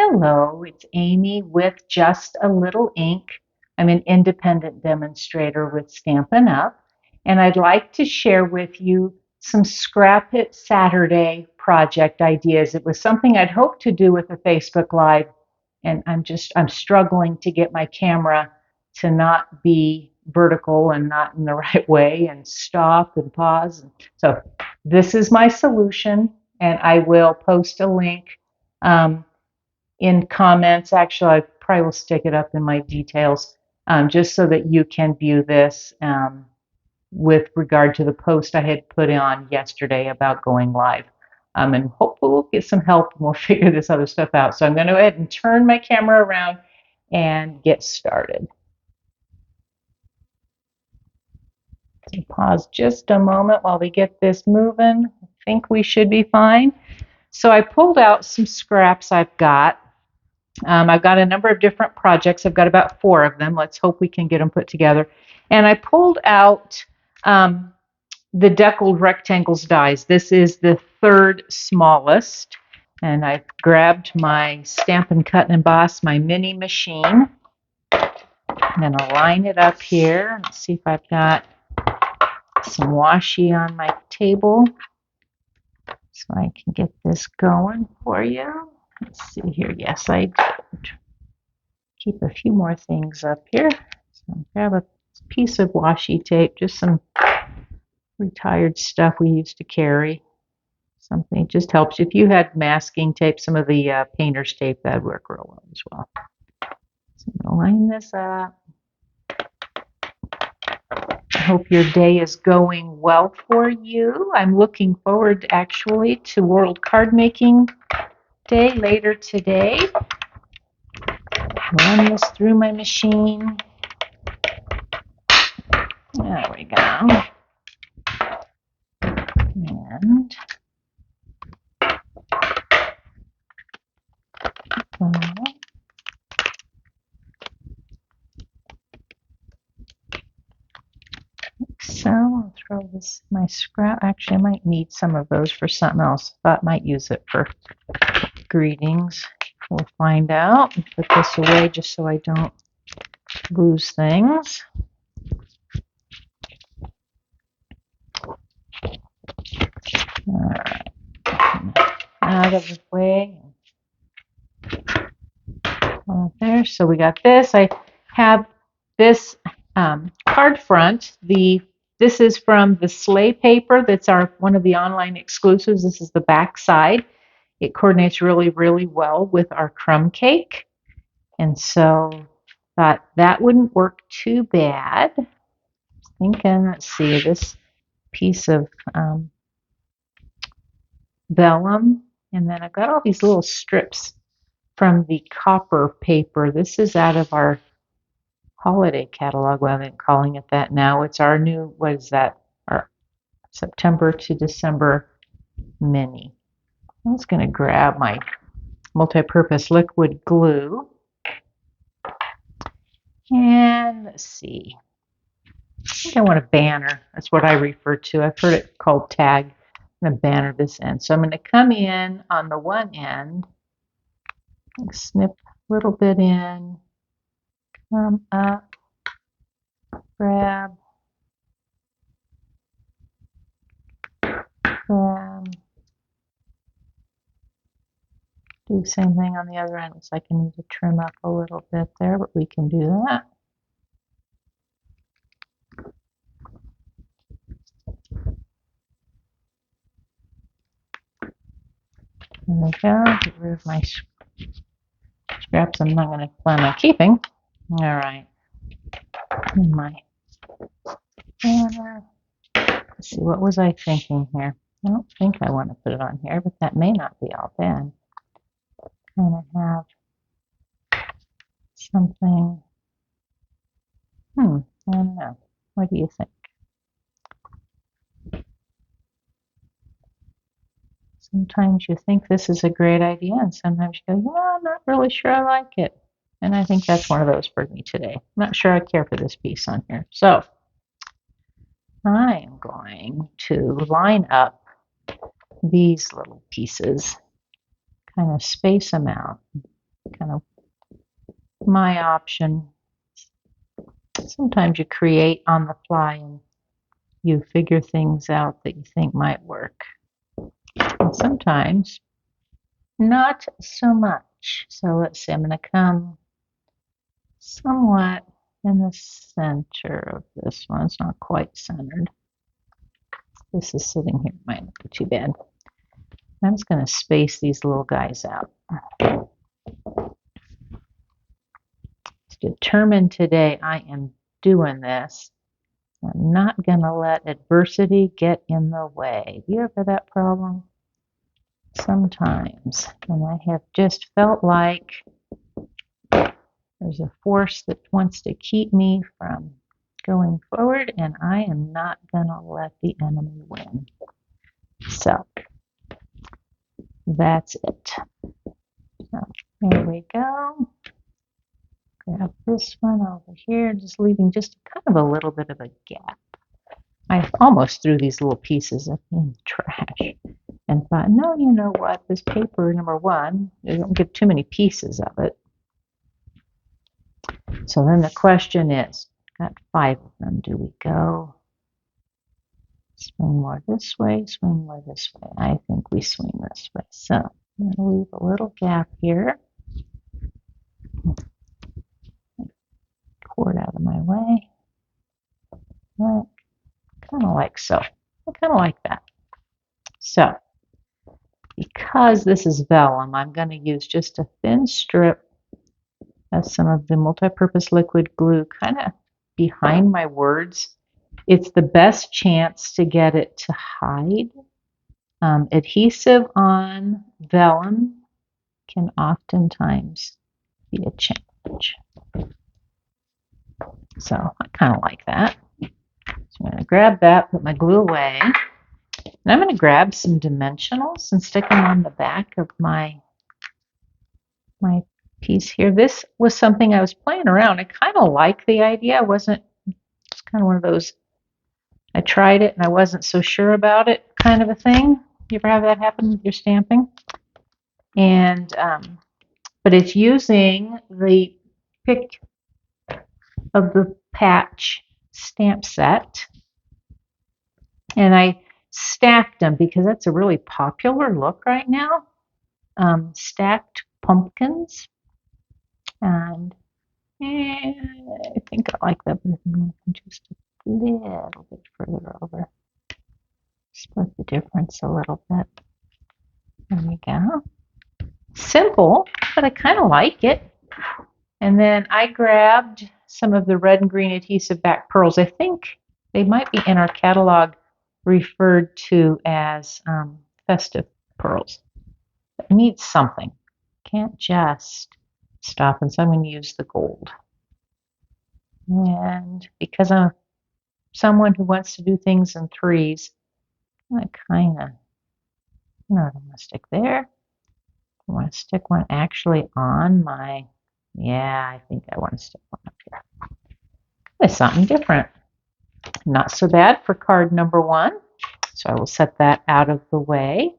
Hello, it's Amy with Just a Little Ink. I'm an independent demonstrator with Stampin' Up, and I'd like to share with you some Scrap It Saturday project ideas. It was something I'd hoped to do with a Facebook Live, and I'm struggling to get my camera to not be vertical and not in the right way and stop and pause. So this is my solution, and I will post a link. In comments. Actually, I probably will stick it up in my details just so that you can view this with regard to the post I had put on yesterday about going live. And hopefully we'll get some help and we'll figure this other stuff out. So I'm going to go ahead and turn my camera around and get started. So pause just a moment while we get this moving. I think we should be fine. So I pulled out some scraps I've got. I've got a number of different projects. I've got about 4 of them. Let's hope we can get them put together. And I pulled out the deckled rectangles dies. This is the 3rd smallest. And I grabbed my Stampin' Cut and Emboss, my mini machine. I'm going to line it up here. Let's see if I've got some washi on my table so I can get this going for you. Let's see here. Yes, I did. Keep a few more things up here. So grab a piece of washi tape, just some retired stuff we used to carry. Something just helps. If you had masking tape, some of the painter's tape, that'd work real well as well. So I'm gonna line this up. I hope your day is going well for you. I'm looking forward actually to World Card Making Day later today. Run this through my machine. There we go. And so I'll throw this my scrap. Actually, I might need some of those for something else. Thought I might use it for greetings. We'll find out. Put this away just so I don't lose things. All right, out of the way. There. So we got this. I have this card front. This is from the Sleigh paper. That's one of the online exclusives. This is the back side. It coordinates really, really well with our crumb cake. And so thought that wouldn't work too bad. Thinking, let's see, this piece of vellum. And then I've got all these little strips from the copper paper. This is out of our holiday catalog. Well, I'm calling it that now. It's our new, what is that? Our September to December mini. I was going to grab my multi-purpose liquid glue. And let's see. I think I want a banner. That's what I refer to. I've heard it called tag. I'm going to banner this end. So I'm going to come in on the one end, snip a little bit in, come up, grab, do the same thing on the other end. Looks like I need to trim up a little bit there, but we can do that. There we go. Get rid of my scraps I'm not going to plan on keeping. All right. And my banner. Let's see, what was I thinking here? I don't think I want to put it on here, but that may not be all bad. I'm going to have something. I don't know. What do you think? Sometimes you think this is a great idea, and sometimes you go, I'm not really sure I like it. And I think that's one of those for me today. I'm not sure I care for this piece on here. So I'm going to line up these little pieces, kind of space them out. kind of my option. Sometimes you create on the fly and you figure things out that you think might work. And sometimes not so much. So let's see, I'm going to come somewhat in the center of this one. It's not quite centered. This is sitting here. Might not be too bad. I'm just going to space these little guys out. It's determined today I am doing this. I'm not going to let adversity get in the way. Do you ever have that problem? Sometimes. And I have just felt like there's a force that wants to keep me from going forward, and I am not going to let the enemy win. So that's it. So here we go. Grab this one over here, just leaving just kind of a little bit of a gap. I almost threw these little pieces in the trash and thought, no, you know what? This paper, number one, you don't get too many pieces of it. So then the question is, got 5 of them. Do we go swing more this way, swing more this way? I think we swing this way. So I'm going to leave a little gap here. Pour it out of my way. Right. Kind of like so. I kind of like that. So because this is vellum, I'm going to use just a thin strip of some of the multi-purpose liquid glue kind of behind my words. It's the best chance to get it to hide. Adhesive on vellum can oftentimes be a challenge. So I kind of like that. So I'm going to grab that, put my glue away. And I'm going to grab some dimensionals and stick them on the back of my piece here. This was something I was playing around. I kind of like the idea. It's kind of one of those, I tried it and I wasn't so sure about it kind of a thing. You ever have that happen with your stamping? And, but it's using the pick of the patch stamp set. And I stacked them because that's a really popular look right now. Stacked pumpkins. And I think I like that, but just a little bit further over. Split the difference a little bit. There we go. Simple, but I kind of like it. And then I grabbed some of the red and green adhesive back pearls. I think they might be in our catalog referred to as festive pearls. But I need something. Can't just stop, and so I'm going to use the gold. And because I'm someone who wants to do things in threes, I kind of, no, I don't want to stick there. I want to stick one actually on my, yeah, I think I want to stick one up here. There's something different. Not so bad for card number 1. So I will set that out of the way.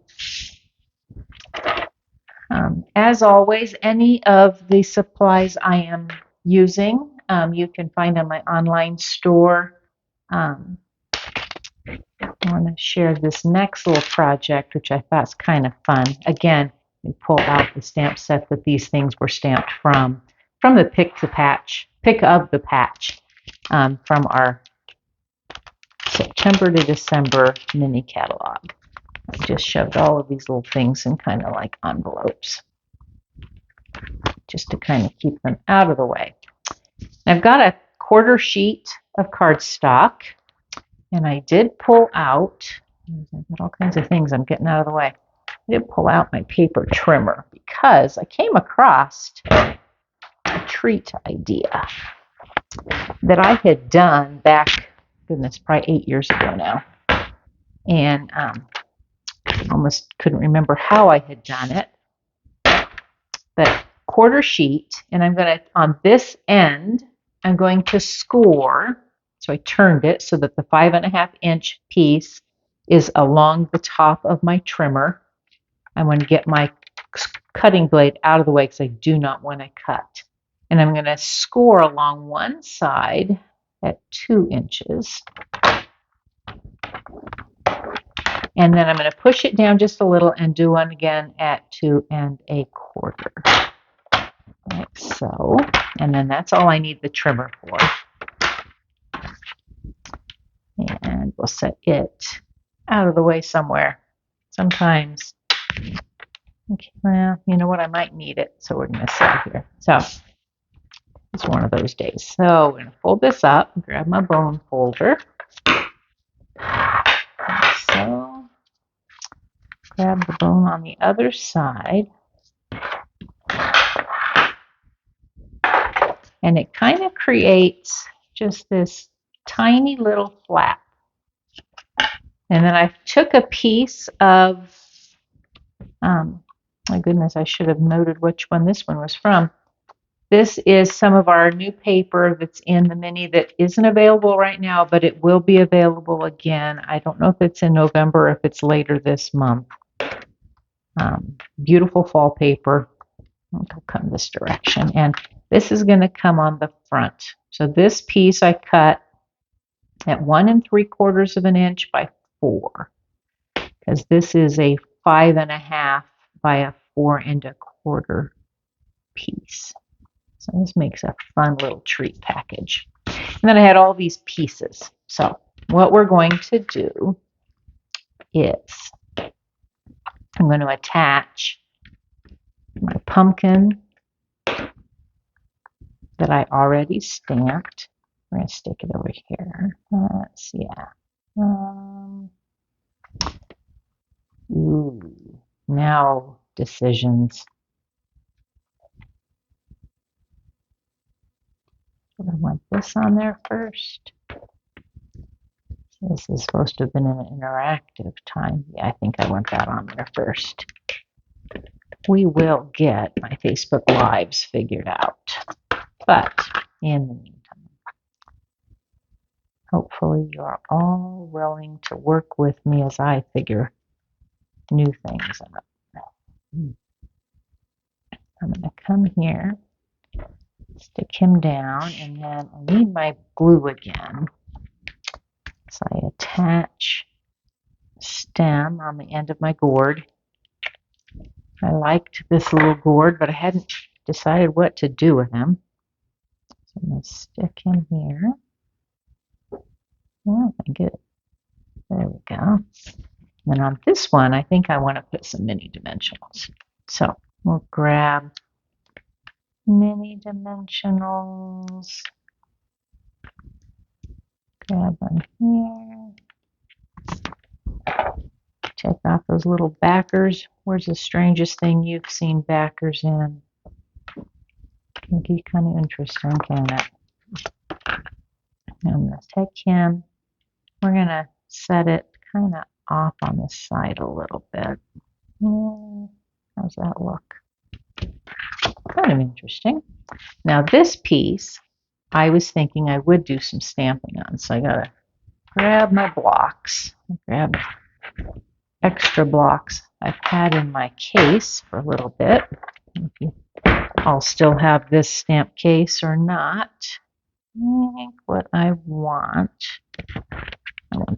As always, any of the supplies I am using, you can find on my online store. I want to share this next little project, which I thought is kind of fun. Again, we pull out the stamp set that these things were stamped from the pick of the patch from our September to December mini catalog. I just shoved all of these little things in kind of like envelopes, just to kind of keep them out of the way. I've got a quarter sheet of cardstock, and I did pull out, I've got all kinds of things I'm getting out of the way. I did pull out my paper trimmer because I came across a treat idea that I had done back, goodness, probably 8 years ago now. And almost couldn't remember how I had done it. But quarter sheet, and I'm going to, on this end, I'm going to score. So I turned it so that the 5.5-inch piece is along the top of my trimmer. I'm going to get my cutting blade out of the way because I do not want to cut. And I'm going to score along one side at 2 inches. And then I'm going to push it down just a little and do one again at 2 1/4. Like so. And then that's all I need the trimmer for. And we'll set it out of the way somewhere. Sometimes, okay, well, you know what? I might need it, so we're going to set it here. So it's one of those days. So we're going to fold this up, grab my bone folder. Like so. Grab the bone on the other side. And it kind of creates just this tiny little flap. And then I took a piece of, my goodness, I should have noted which one this one was from. This is some of our new paper that's in the mini that isn't available right now, but it will be available again. I don't know if it's in November or if it's later this month. Beautiful fall paper. I'll come this direction. And this is going to come on the front. So this piece I cut at 1 3/4 inch by 4, because this is a 5 1/2 by a 4 1/4 piece. So this makes a fun little treat package. And then I had all these pieces. So what we're going to do is I'm going to attach my pumpkin that I already stamped. We're going to stick it over here. Let's see. Ooh, now decisions. I want this on there first. This is supposed to have been an interactive time. Yeah, I think I want that on there first. We will get my Facebook Lives figured out. But in the meantime, hopefully you're all willing to work with me as I figure new things out. I'm going to come here, stick him down, and then I need my glue again. So I attach stem on the end of my gourd. I liked this little gourd, but I hadn't decided what to do with him. So I'm going to stick him here. Oh, I get it. There we go. And then on this one, I think I want to put some mini dimensionals. So we'll grab mini dimensionals. Grab one here. Take off those little backers. Where's the strangest thing you've seen backers in? Can be kind of interesting, can it? I'm going to take him. We're going to set it kind of off on the side a little bit. How's that look? Kind of interesting. Now this piece, I was thinking I would do some stamping on, so I got to grab my blocks. Grab extra blocks I've had in my case for a little bit. I'll still have this stamp case or not. I think what I want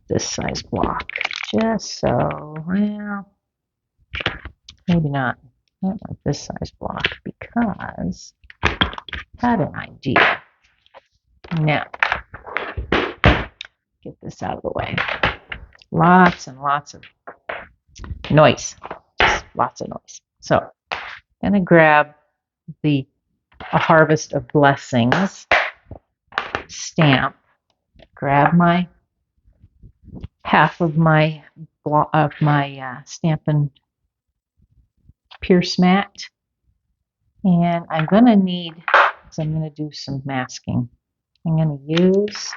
this size block, just so, well, maybe not. I don't want this size block because I had an idea. Now, get this out of the way. Lots and lots of noise. Just lots of noise. So I'm going to grab a Harvest of Blessings stamp. Grab my half of my Stampin' Pierce mat, and I'm going to need, so I'm going to do some masking. I'm going to use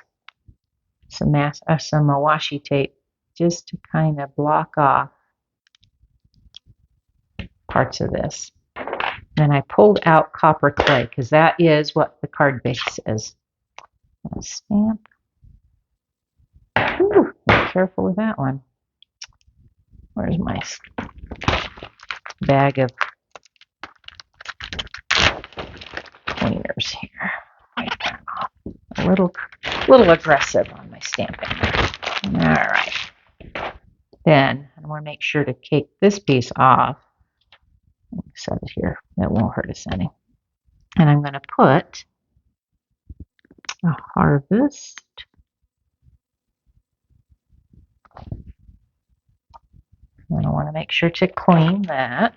some washi tape just to kind of block off parts of this. Then I pulled out copper clay because that is what the card base is. Stamp. Ooh, be careful with that one. Where's my bag of little aggressive on my stamping. All right. Then I want to make sure to take this piece off. Set it here. That won't hurt us any. And I'm going to put a harvest. And I want to make sure to clean that.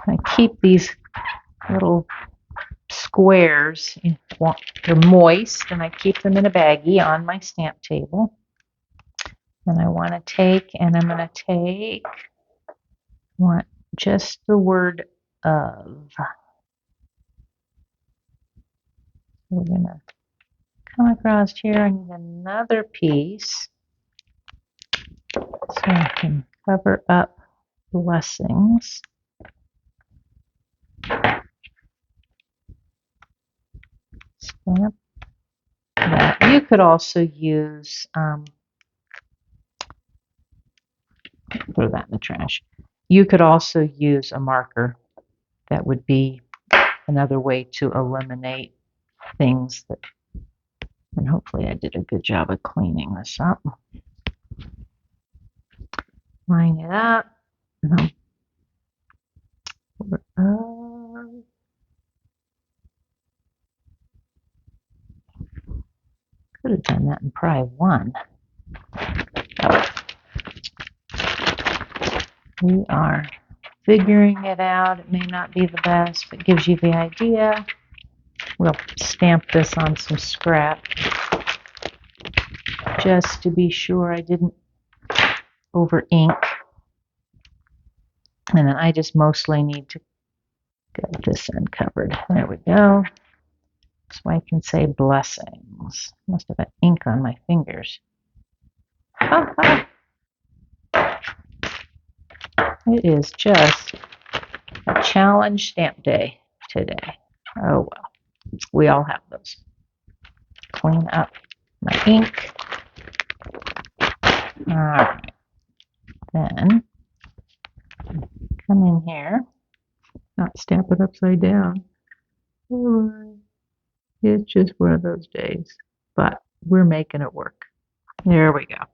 I keep these little squares, they're moist, and I keep them in a baggie on my stamp table. And I want to take, and I'm going to want just the word of. We're going to come across here. I need another piece so I can cover up blessings. Stamp that. You could also use, throw that in the trash. You could also use a marker. That would be another way to eliminate things that, and hopefully I did a good job of cleaning this up. Line it up. Could have done that in probably one. We are figuring it out. It may not be the best, but gives you the idea. We'll stamp this on some scrap just to be sure I didn't over ink. And then I just mostly need to get this end covered. There we go. So I can say blessings. Must have got ink on my fingers. It is just a challenge stamp day today. Oh well. We all have those. Clean up my ink. Alright. Then come in here. Not stamp it upside down. It's just one of those days. But we're making it work. There we go.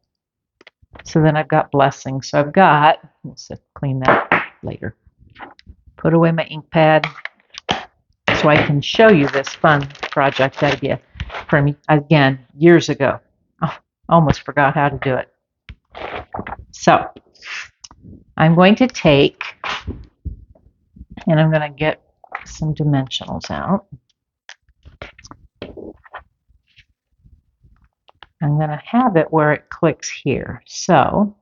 So then I've got blessings. So I've got, let's clean that later. Put away my ink pad so I can show you this fun project idea from, again, years ago. Oh, almost forgot how to do it. So I'm going to take, and I'm going to get some dimensionals out. I'm going to have it where it clicks here. So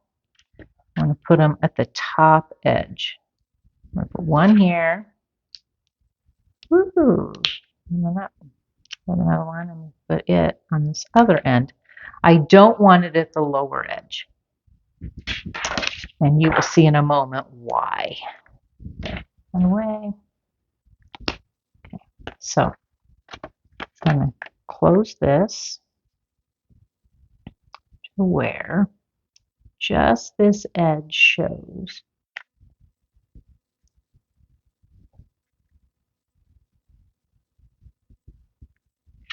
I'm going to put them at the top edge. I'm going to put one here. Woo! And then another one, and put it on this other end. I don't want it at the lower edge. And you will see in a moment why. One away. Okay. So I'm going to close this to where just this edge shows.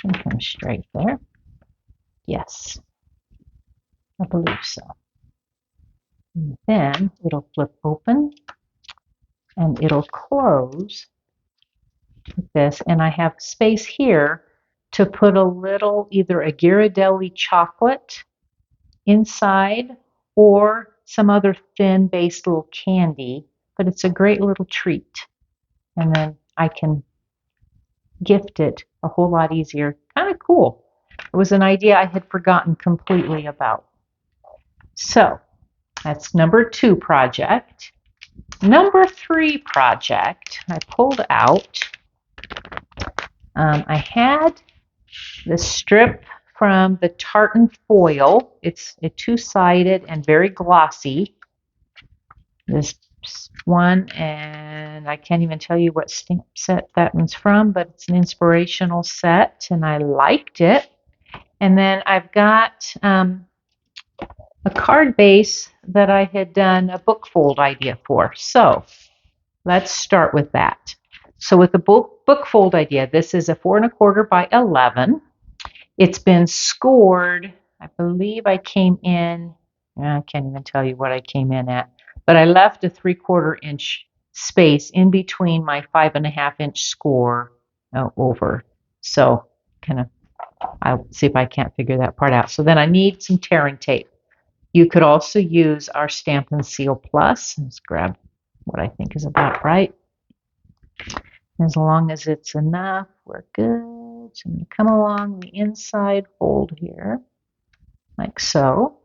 And come straight there. Yes, I believe so. And then it'll flip open and it'll close like this. And I have space here to put a little, either a Ghirardelli chocolate inside or some other thin based little candy, but it's a great little treat. And then I can gift it a whole lot easier. Kind of cool. It was an idea I had forgotten completely about. So that's number 2 project. Number 3 project I pulled out. I had this strip from the tartan foil. It's a 2-sided and very glossy. This one, and I can't even tell you what stamp set that one's from, but it's an inspirational set and I liked it. And then I've got a card base that I had done a book fold idea for. So let's start with that. So with the book fold idea, this is a 4 1/4 by 11. It's been scored. I believe I came in, I can't even tell you what I came in at, but I left a 3/4 inch space in between my 5 1/2 inch score over. So kind of, I'll see if I can't figure that part out. So then I need some tearing tape. You could also use our Stampin' Seal Plus. Let's grab what I think is about right. As long as it's enough, we're good. So I'm going to come along the inside fold here, like so.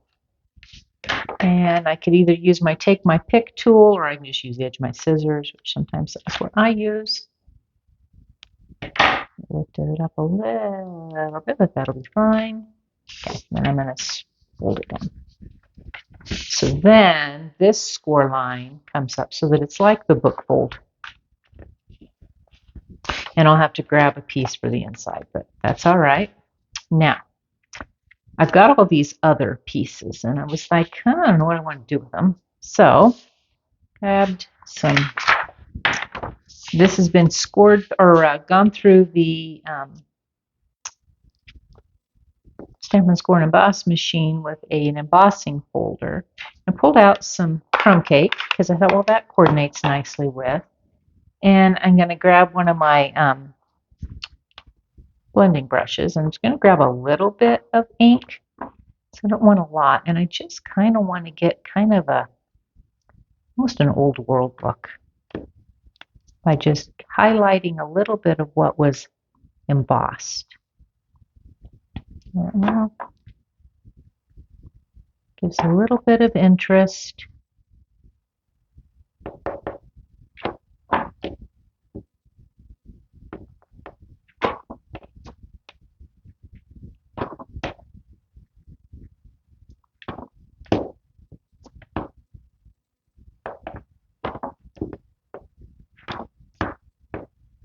And I could either use my take my pick tool, or I can just use the edge of my scissors, which sometimes that's what I use. Lifted it up a little bit, but that'll be fine. Okay, then I'm going to fold it in. So then this score line comes up so that it's like the book fold. And I'll have to grab a piece for the inside, but that's all right. Now, I've got all these other pieces, and I was like, I don't know what I want to do with them. So, grabbed some. This has been scored or gone through the Stampin' Score and Emboss machine with an embossing folder. I pulled out some crumb cake because I thought, well, that coordinates nicely with. And I'm going to grab one of my blending brushes. I'm just going to grab a little bit of ink. So I don't want a lot. And I just kind of want to get kind of almost an old world look by just highlighting a little bit of what was embossed. Now, gives a little bit of interest.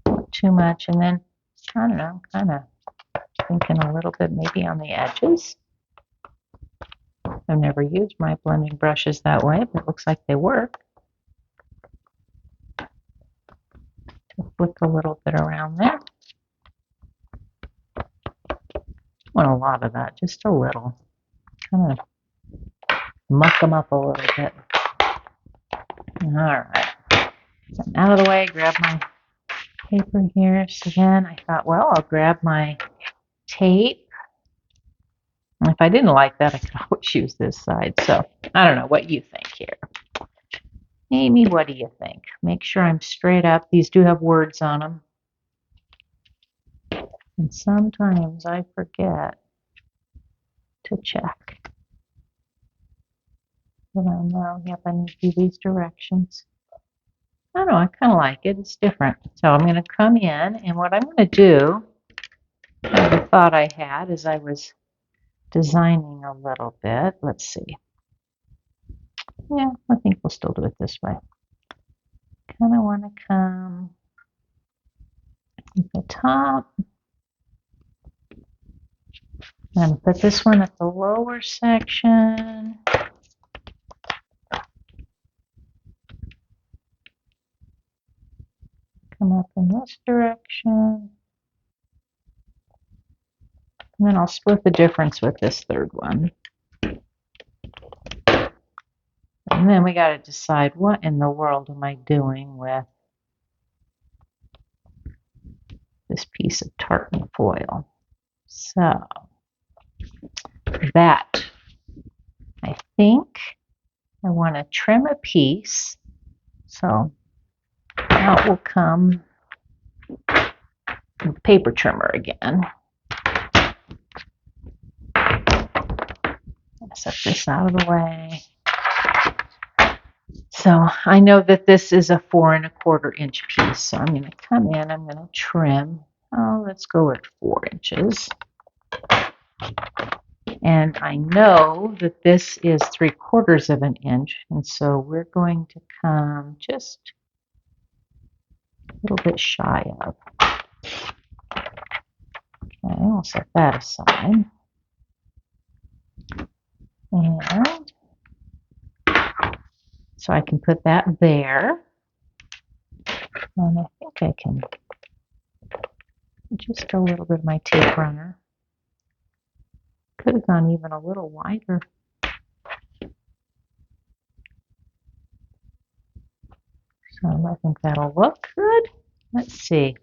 Not too much, and then I don't know, kind of thinking a little bit maybe on the edges. I've never used my blending brushes that way, but it looks like they work. To flick a little bit around there. Want a lot of that, just a little. Kind of muck them up a little bit. All right. So I'm out of the way, grab my paper here. So then I thought, well, I'll grab my tape. And if I didn't like that, I could always use this side. So I don't know what you think here. Amy, what do you think? Make sure I'm straight up. These do have words on them. And sometimes I forget to check. But I know, yep, I need to do these directions. I don't know, I kind of like it. It's different. So I'm going to come in, and what I'm going to do, the thought I had as I was designing a little bit. Let's see. Yeah, I think we'll still do it this way. Kind of want to come at the top. I'm going to put this one at the lower section. Come up in this direction. And then I'll split the difference with this third one. And then we got to decide what in the world am I doing with this piece of tartan foil. So that, I think I want to trim a piece. So out will come the paper trimmer again. Set this out of the way. So I know that this is a 4 1/4 inch piece. So I'm going to come in, I'm going to trim. Oh, let's go at 4 inches. And I know that this is 3/4 of an inch. And so we're going to come just a little bit shy of. Okay, we'll set that aside. And so I can put that there. And I think I can just a little bit of my tape runner. Could have gone even a little wider. So I think that'll look good. Let's see.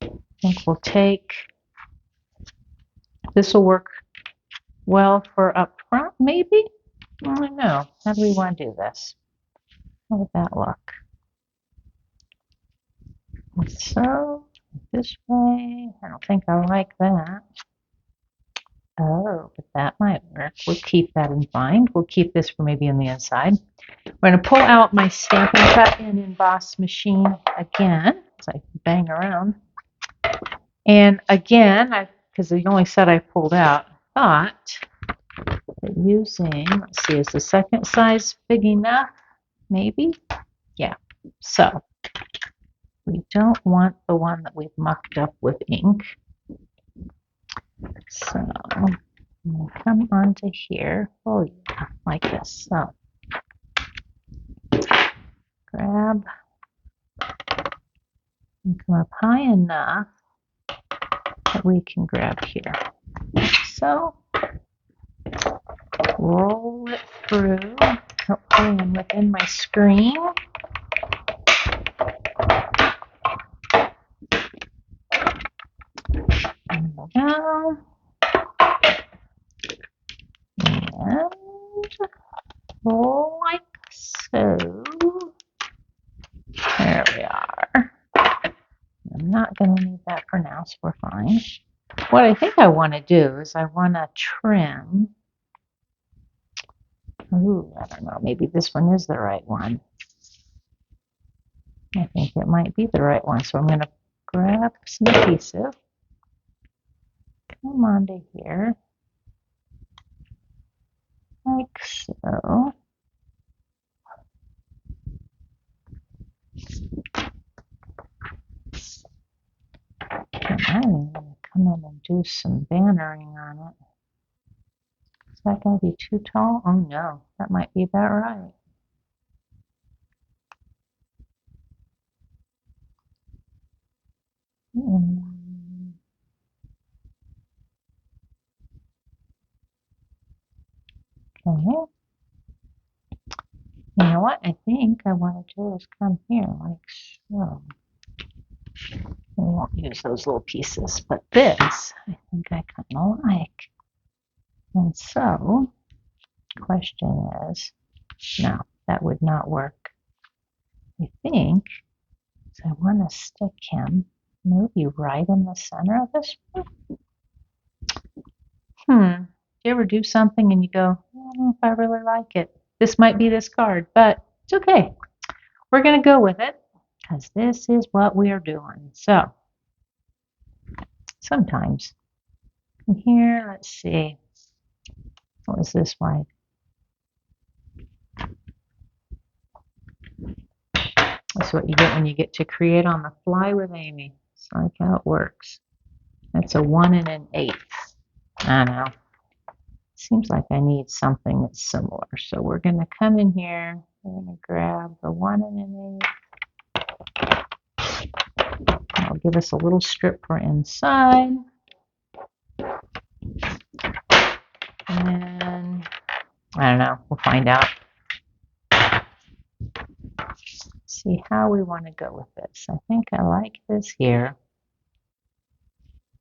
I think we'll take, this will work well for up front, maybe? I don't know. How do we want to do this? How would that look? So, this way. I don't think I like that. Oh, but that might work. We'll keep that in mind. We'll keep this for maybe on the inside. We're going to pull out my Stampin' Cut and Emboss machine again as I bang around. And again, because the only set I pulled out, I thought that using, let's see, is the second size big enough? Maybe? Yeah. So we don't want the one that we've mucked up with ink. So I'm going to come onto here. Oh yeah, like this. So grab and come up high enough that we can grab here. So roll it through. Hopefully I'm within my screen. And down. And roll like so. There we are. I'm not going to need that for now, so we're fine. What I think I want to do is I want to trim. Ooh, I don't know. Maybe this one is the right one. I think it might be the right one. So I'm going to grab some adhesive. Come onto here. Like so. And I'm going to come in and do some bannering on it. Is that going to be too tall? Oh no, that might be about right. Okay. You know what I think I want to do is come here like so. We won't use those little pieces, but this I think I kind of like. And so, question is, no, that would not work. I think so I want to stick him maybe right in the center of this one. Do you ever do something and you go, I don't know if I really like it. This might be this card, but it's okay. We're going to go with it because this is what we are doing. So, sometimes from here, let's see. What was this wide? That's what you get when you get to create on the fly with Amy. It's like how it works. That's a 1 1/8. I know. Seems like I need something that's similar. So we're going to come in here. We're going to grab the 1 1/8. That'll give us a little strip for inside. And I don't know. We'll find out. See how we want to go with this. I think I like this here.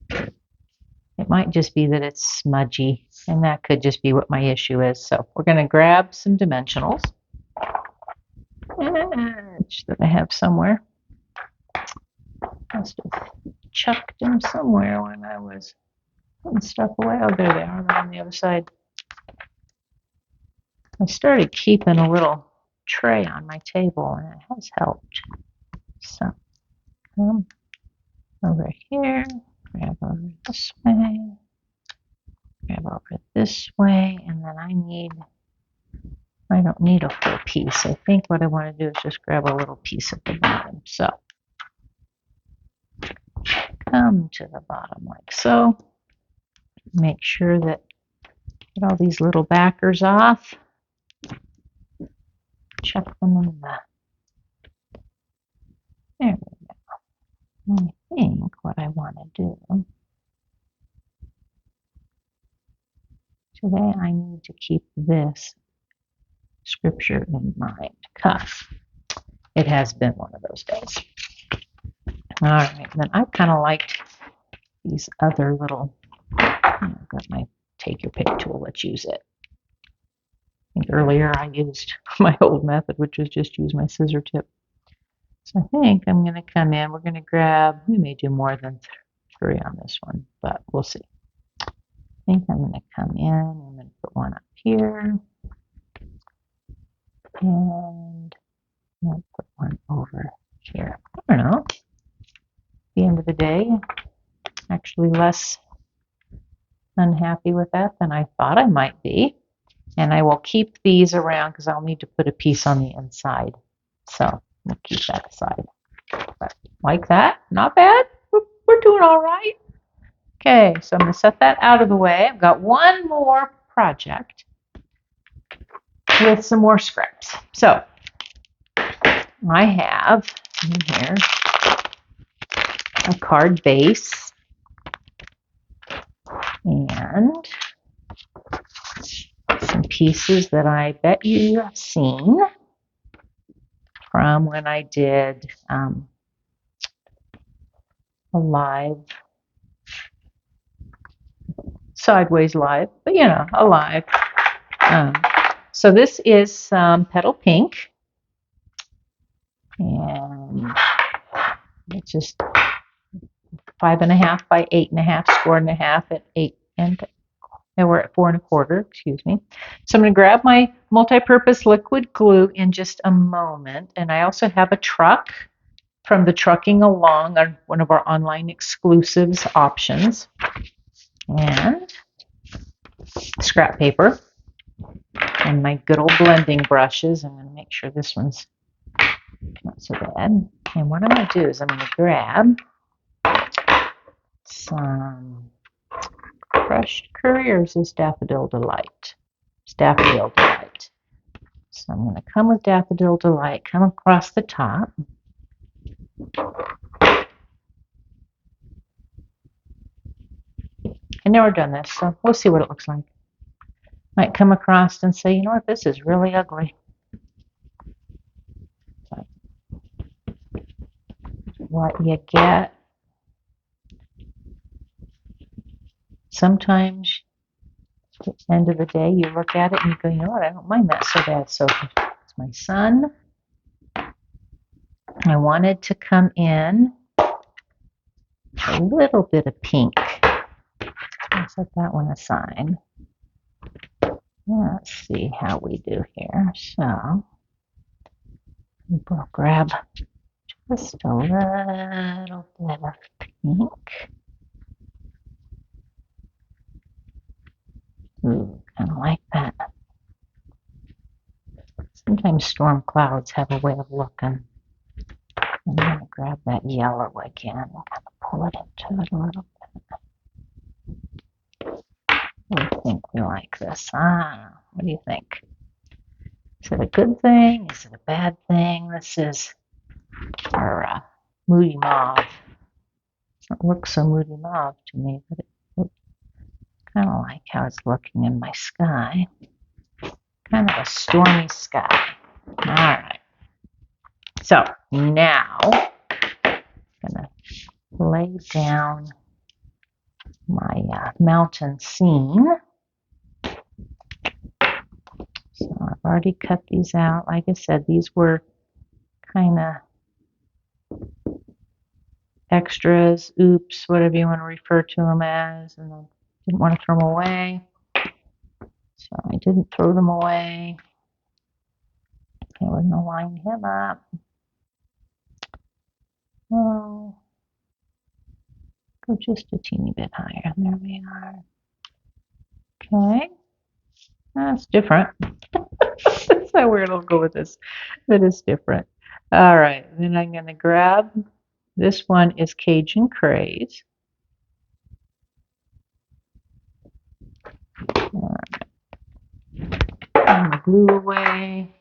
It might just be that it's smudgy, and that could just be what my issue is. So we're going to grab some dimensionals that I have somewhere. Must have chucked them somewhere when I was putting stuff away. Oh, there they are, on the other side. I started keeping a little tray on my table, and it has helped. So come over here, grab over this way, grab over this way, and then I don't need a full piece. I think what I want to do is just grab a little piece at the bottom. So come to the bottom like so. Make sure that Get all these little backers off. Chuck them in the... There we go. I think what I want to do today, I need to keep this scripture in mind. Cuff. It has been one of those days. All right, then I kind of liked these other little, I've got my take your pick tool, let's use it. I think earlier I used my old method, which was just use my scissor tip. So I think I'm going to come in, we're going to grab, we may do more than 3 on this one, but we'll see. I think I'm going to come in, I'm going to put one up here, and I'm going to put one over here. I don't know, at the end of the day, actually less unhappy with that than I thought I might be. And I will keep these around because I'll need to put a piece on the inside. So we'll keep that aside. But like that, not bad. We're doing all right. Okay, so I'm going to set that out of the way. I've got one more project with some more scraps. So I have in here a card base and some pieces that I bet you have seen from when I did a live, sideways live, but you know, a live. So this is some petal pink, and it's just 5.5 by 8.5, scored in half at 8 and we're at 4 1/4, excuse me. So I'm going to grab my multi-purpose liquid glue in just a moment. And I also have a truck from the Trucking Along, one of our online exclusives options. And scrap paper. And my good old blending brushes. I'm going to make sure this one's not so bad. And what I'm going to do is I'm going to grab some crushed curry, or is this Daffodil Delight? It's Daffodil Delight. So I'm going to come with Daffodil Delight, come across the top. I've never done this, so we'll see what it looks like. Might come across and say, you know what, this is really ugly. But what you get. Sometimes at the end of the day, you look at it and you go, you know what, I don't mind that so bad. So it's my son. I wanted to come in a little bit of pink. I'll set that one aside. Let's see how we do here. So we'll grab just a little bit of pink. Ooh, kind of like that. Sometimes storm clouds have a way of looking. I'm going to grab that yellow again and kind of pull it into it a little bit. I think we like this. What do you think? Is it a good thing? Is it a bad thing? This is our moody mauve. It doesn't look so moody mauve to me, but it looks kind of like how it's looking in my sky. Kind of a stormy sky. All right. So now I'm going to lay down my mountain scene. So I've already cut these out. Like I said, these were kind of extras, oops, whatever you want to refer to them as, and I didn't want to throw them away. So I didn't throw them away. Okay, we're going to line him up. Oh, go just a teeny bit higher. There we are. Okay. That's different. That's not where it'll go with this. That is different. All right. Then I'm going to grab, this one is Cajun Craze. All right. And the glue away.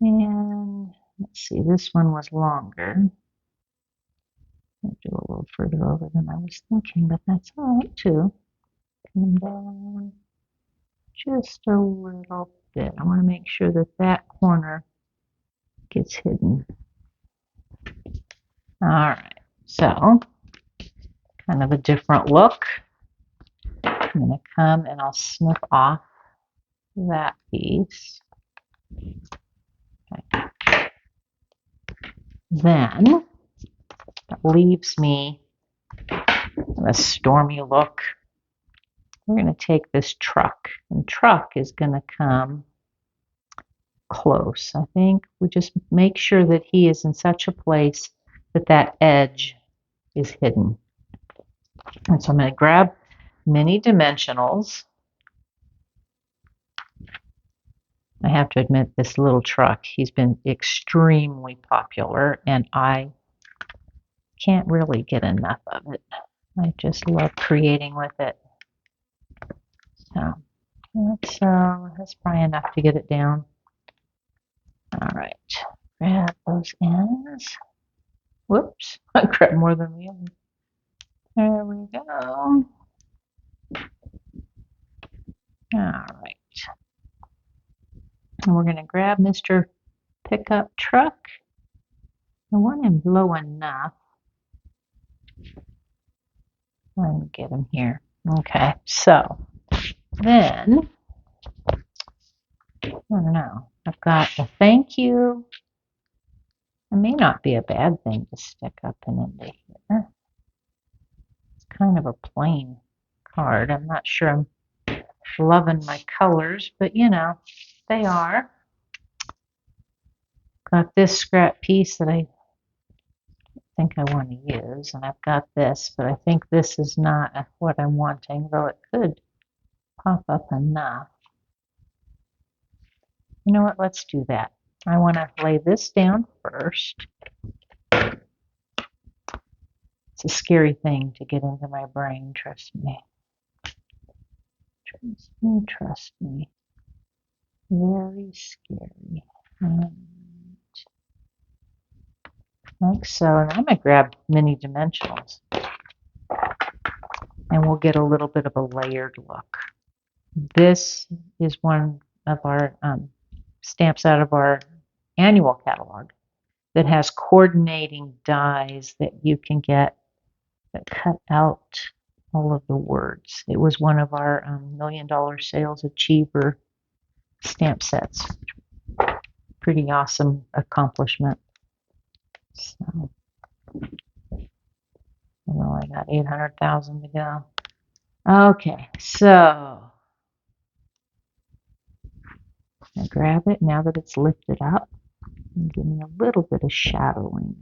And let's see, this one was longer. I'll do a little further over than I was thinking, but that's all right too. Come down just a little bit. I want to make sure that that corner gets hidden. All right, so kind of a different look. I'm going to come and I'll snip off that piece. Okay. Then that leaves me a stormy look. We're going to take this truck, and truck is going to come close. I think we just make sure that he is in such a place that that edge is hidden. And so I'm going to grab mini dimensionals. I have to admit, this little truck, he's been extremely popular, and I can't really get enough of it. I just love creating with it. So that's probably enough to get it down. All right, grab those ends. Whoops, I grabbed more than the other. There we go. All right. And we're going to grab Mr. Pickup Truck. I want him low enough. Let me get him here. Okay, so then, I don't know. I've got a thank you. It may not be a bad thing to stick up and into here. It's kind of a plain card. I'm not sure I'm loving my colors, but you know, they are. Got this scrap piece that I think I want to use, and I've got this, but I think this is not what I'm wanting, though it could pop up enough. You know what? Let's do that. I want to lay this down first. It's a scary thing to get into my brain, trust me. Trust me, trust me. Very scary. Like so, and I'm going to grab mini dimensionals. And we'll get a little bit of a layered look. This is one of our stamps out of our annual catalog that has coordinating dies that you can get that cut out all of the words. It was one of our $1 million sales achiever stamp sets. Pretty awesome accomplishment. So, I've only got 800,000 to go. Okay, so I grab it now that it's lifted up and give me a little bit of shadowing.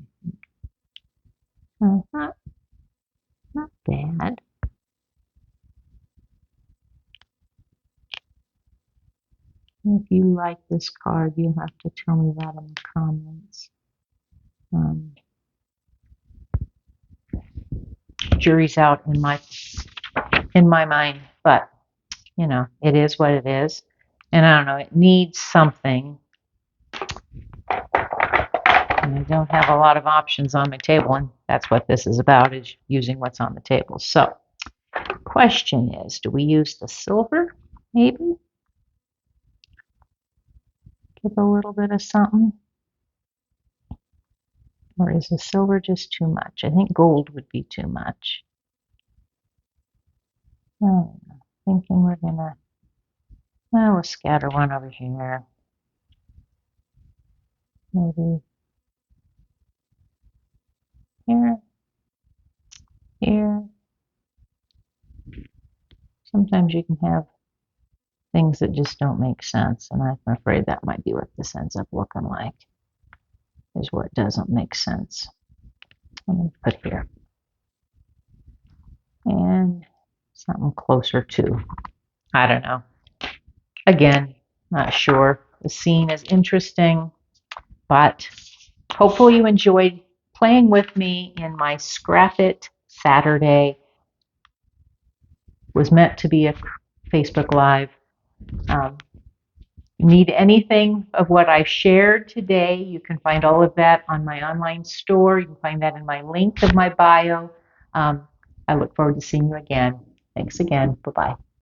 Not bad. If you like this card, you'll have to tell me that in the comments. Jury's out in my mind, but you know, it is what it is. And I don't know, it needs something. And I don't have a lot of options on my table, and that's what this is about, is using what's on the table. So, question is, do we use the silver, maybe? Give a little bit of something? Or is the silver just too much? I think gold would be too much. Oh, thinking we're gonna, well, we'll scatter one over here. Maybe here, here. Sometimes you can have things that just don't make sense, and I'm afraid that might be what this ends up looking like, is what doesn't make sense. Let me put here. And something closer to, I don't know. Again, not sure. The scene is interesting, but hopefully you enjoyed playing with me in my Scrap It Saturday was meant to be a Facebook Live. Um, Need anything of what I shared today, you can find all of that on my online store. You can find that in my link of my bio. I look forward to seeing you again. Thanks again. Bye-bye.